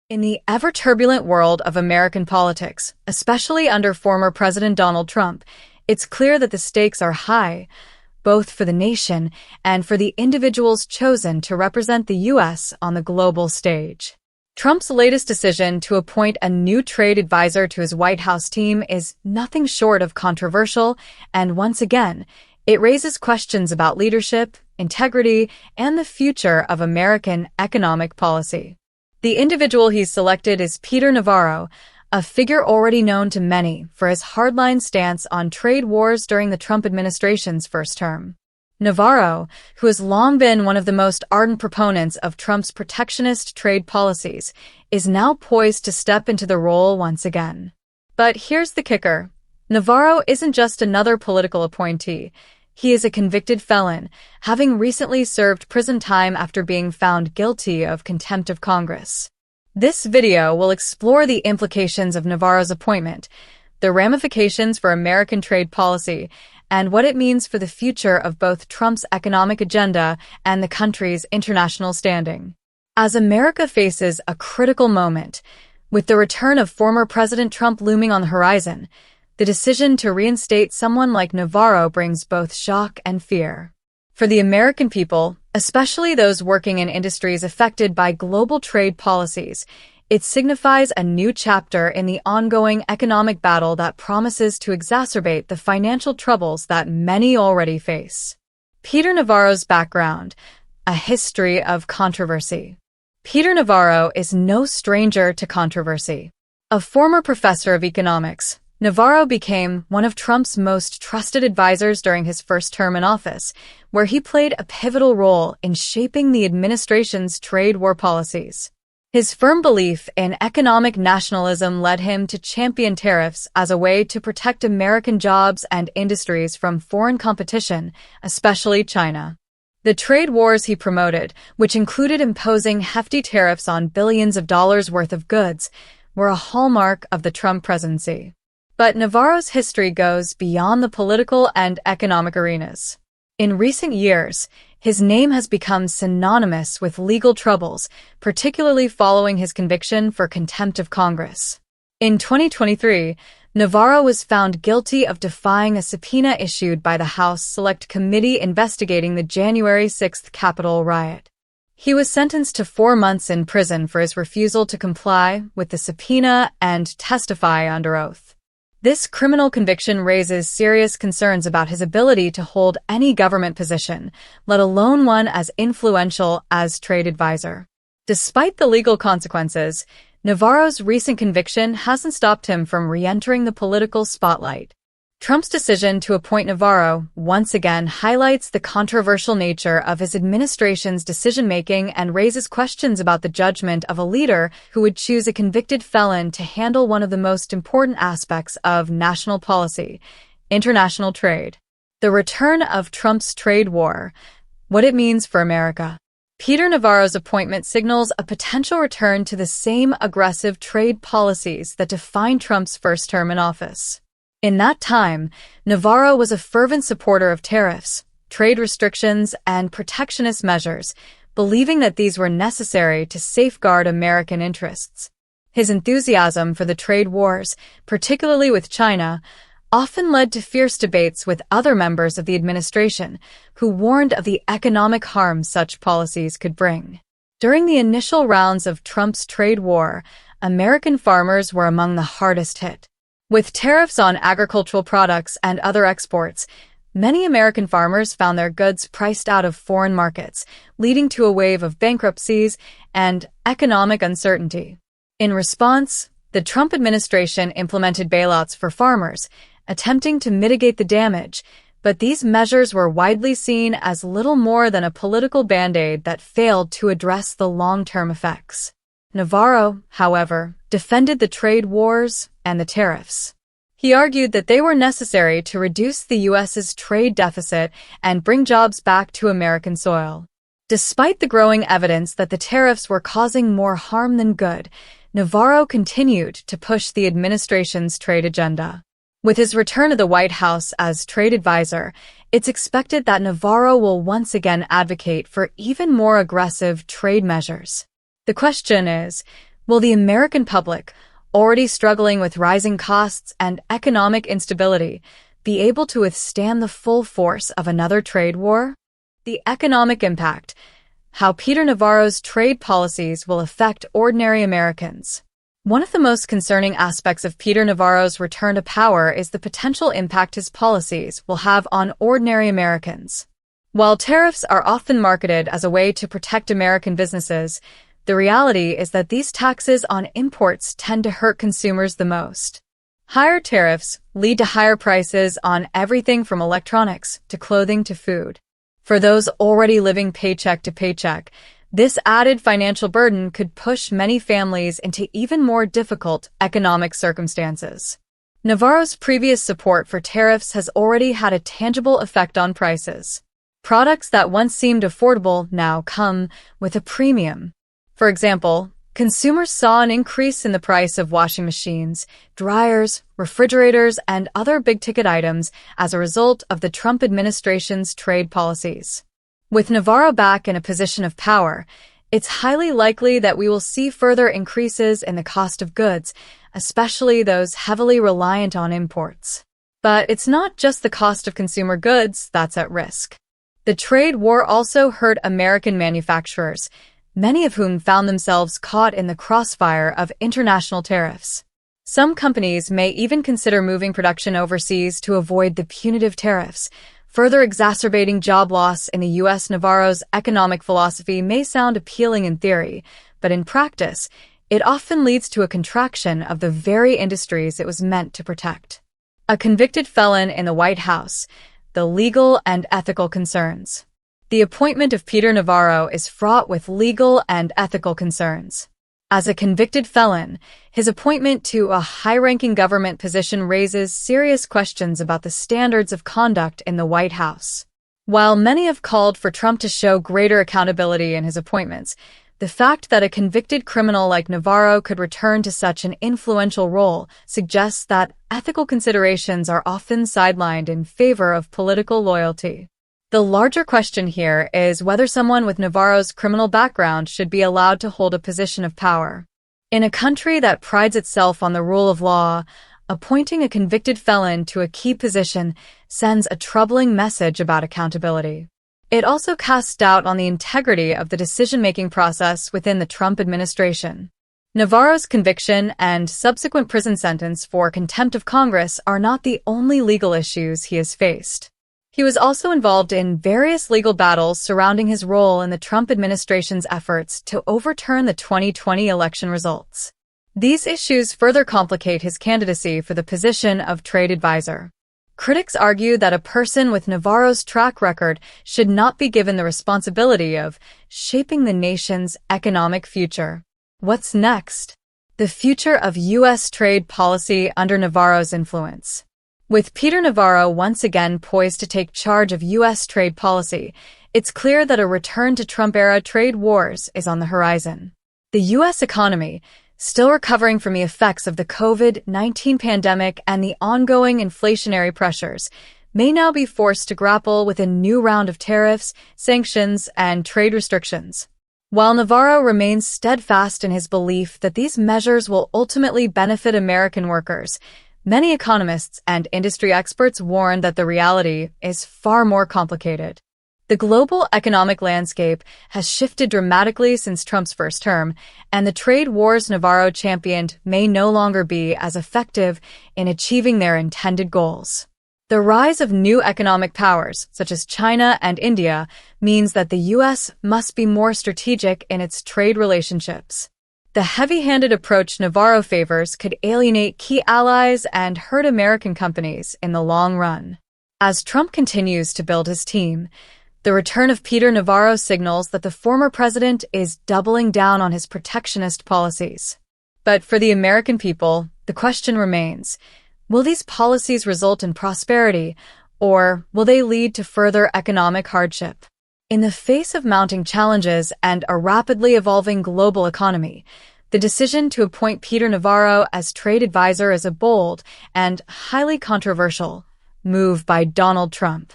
In the ever-turbulent world of American politics, especially under former President Donald Trump, it's clear that the stakes are high, both for the nation and for the individuals chosen to represent the U.S. on the global stage. Trump's latest decision to appoint a new trade advisor to his White House team is nothing short of controversial, and once again, it raises questions about leadership, integrity, and the future of American economic policy. The individual he's selected is Peter Navarro, a figure already known to many for his hardline stance on trade wars during the Trump administration's first term. Navarro, who has long been one of the most ardent proponents of Trump's protectionist trade policies, is now poised to step into the role once again. But here's the kicker. Navarro isn't just another political appointee. He is a convicted felon, having recently served prison time after being found guilty of contempt of Congress. This video will explore the implications of Navarro's appointment, the ramifications for American trade policy, and what it means for the future of both Trump's economic agenda and the country's international standing. As America faces a critical moment, with the return of former President Trump looming on the horizon, the decision to reinstate someone like Navarro brings both shock and fear. For the American people, especially those working in industries affected by global trade policies, it signifies a new chapter in the ongoing economic battle that promises to exacerbate the financial troubles that many already face. Peter Navarro's background: a history of controversy. Peter Navarro is no stranger to controversy. A former professor of economics, Navarro became one of Trump's most trusted advisors during his first term in office, where he played a pivotal role in shaping the administration's trade war policies. His firm belief in economic nationalism led him to champion tariffs as a way to protect American jobs and industries from foreign competition, especially China. The trade wars he promoted, which included imposing hefty tariffs on billions of dollars worth of goods, were a hallmark of the Trump presidency. But Navarro's history goes beyond the political and economic arenas. In recent years, his name has become synonymous with legal troubles, particularly following his conviction for contempt of Congress. In 2023, Navarro was found guilty of defying a subpoena issued by the House Select Committee investigating the January 6th Capitol riot. He was sentenced to 4 months in prison for his refusal to comply with the subpoena and testify under oath. This criminal conviction raises serious concerns about his ability to hold any government position, let alone one as influential as trade advisor. Despite the legal consequences, Navarro's recent conviction hasn't stopped him from re-entering the political spotlight. Trump's decision to appoint Navarro once again highlights the controversial nature of his administration's decision-making and raises questions about the judgment of a leader who would choose a convicted felon to handle one of the most important aspects of national policy: international trade. The return of Trump's trade war: what it means for America. Peter Navarro's appointment signals a potential return to the same aggressive trade policies that defined Trump's first term in office. In that time, Navarro was a fervent supporter of tariffs, trade restrictions, and protectionist measures, believing that these were necessary to safeguard American interests. His enthusiasm for the trade wars, particularly with China, often led to fierce debates with other members of the administration, who warned of the economic harm such policies could bring. During the initial rounds of Trump's trade war, American farmers were among the hardest hit. With tariffs on agricultural products and other exports, many American farmers found their goods priced out of foreign markets, leading to a wave of bankruptcies and economic uncertainty. In response, the Trump administration implemented bailouts for farmers, attempting to mitigate the damage, but these measures were widely seen as little more than a political band-aid that failed to address the long-term effects. Navarro, however, defended the trade wars and the tariffs. He argued that they were necessary to reduce the U.S.'s trade deficit and bring jobs back to American soil. Despite the growing evidence that the tariffs were causing more harm than good, Navarro continued to push the administration's trade agenda. With his return to the White House as trade advisor, it's expected that Navarro will once again advocate for even more aggressive trade measures. The question is, Will the American public, already struggling with rising costs and economic instability, be able to withstand the full force of another trade war? The economic impact. How Peter Navarro's trade policies will affect ordinary Americans. One of the most concerning aspects of Peter Navarro's return to power is the potential impact his policies will have on ordinary Americans. While tariffs are often marketed as a way to protect American businesses, the reality is that these taxes on imports tend to hurt consumers the most. Higher tariffs lead to higher prices on everything from electronics to clothing to food. For those already living paycheck to paycheck, this added financial burden could push many families into even more difficult economic circumstances. Navarro's previous support for tariffs has already had a tangible effect on prices. Products that once seemed affordable now come with a premium. For example, consumers saw an increase in the price of washing machines, dryers, refrigerators, and other big-ticket items as a result of the Trump administration's trade policies. With Navarro back in a position of power, it's highly likely that we will see further increases in the cost of goods, especially those heavily reliant on imports. But it's not just the cost of consumer goods that's at risk. The trade war also hurt American manufacturers, many of whom found themselves caught in the crossfire of international tariffs. Some companies may even consider moving production overseas to avoid the punitive tariffs, further exacerbating job loss in the U.S. Navarro's economic philosophy may sound appealing in theory, but in practice, it often leads to a contraction of the very industries it was meant to protect. A convicted felon in the White House, the legal and ethical concerns. The appointment of Peter Navarro is fraught with legal and ethical concerns. As a convicted felon, his appointment to a high-ranking government position raises serious questions about the standards of conduct in the White House. While many have called for Trump to show greater accountability in his appointments, the fact that a convicted criminal like Navarro could return to such an influential role suggests that ethical considerations are often sidelined in favor of political loyalty. The larger question here is whether someone with Navarro's criminal background should be allowed to hold a position of power. In a country that prides itself on the rule of law, appointing a convicted felon to a key position sends a troubling message about accountability. It also casts doubt on the integrity of the decision-making process within the Trump administration. Navarro's conviction and subsequent prison sentence for contempt of Congress are not the only legal issues he has faced. He was also involved in various legal battles surrounding his role in the Trump administration's efforts to overturn the 2020 election results. These issues further complicate his candidacy for the position of trade advisor. Critics argue that a person with Navarro's track record should not be given the responsibility of shaping the nation's economic future. What's next? The future of U.S. trade policy under Navarro's influence. With Peter Navarro once again poised to take charge of U.S. trade policy, it's clear that a return to Trump-era trade wars is on the horizon. The U.S. economy, still recovering from the effects of the COVID-19 pandemic and the ongoing inflationary pressures, may now be forced to grapple with a new round of tariffs, sanctions, and trade restrictions. While Navarro remains steadfast in his belief that these measures will ultimately benefit American workers, many economists and industry experts warn that the reality is far more complicated. The global economic landscape has shifted dramatically since Trump's first term, and the trade wars Navarro championed may no longer be as effective in achieving their intended goals. The rise of new economic powers, such as China and India, means that the U.S. must be more strategic in its trade relationships. The heavy-handed approach Navarro favors could alienate key allies and hurt American companies in the long run. As Trump continues to build his team, the return of Peter Navarro signals that the former president is doubling down on his protectionist policies. But for the American people, the question remains, will these policies result in prosperity, or will they lead to further economic hardship? In the face of mounting challenges and a rapidly evolving global economy, the decision to appoint Peter Navarro as trade advisor is a bold and highly controversial move by Donald Trump.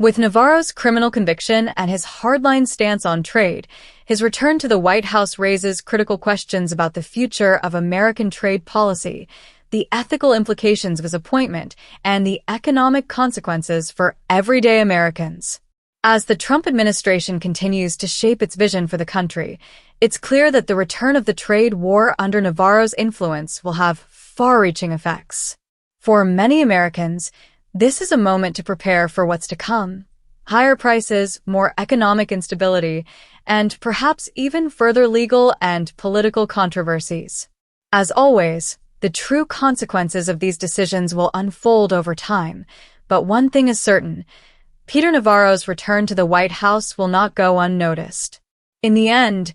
With Navarro's criminal conviction and his hardline stance on trade, his return to the White House raises critical questions about the future of American trade policy, the ethical implications of his appointment, and the economic consequences for everyday Americans. As the Trump administration continues to shape its vision for the country, it's clear that the return of the trade war under Navarro's influence will have far-reaching effects. For many Americans, this is a moment to prepare for what's to come. Higher prices, more economic instability, and perhaps even further legal and political controversies. As always, the true consequences of these decisions will unfold over time, but one thing is certain: Peter Navarro's return to the White House will not go unnoticed. In the end,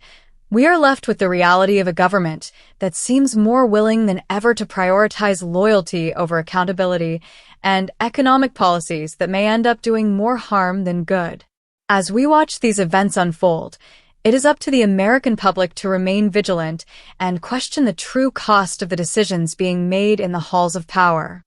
we are left with the reality of a government that seems more willing than ever to prioritize loyalty over accountability and economic policies that may end up doing more harm than good. As we watch these events unfold, it is up to the American public to remain vigilant and question the true cost of the decisions being made in the halls of power.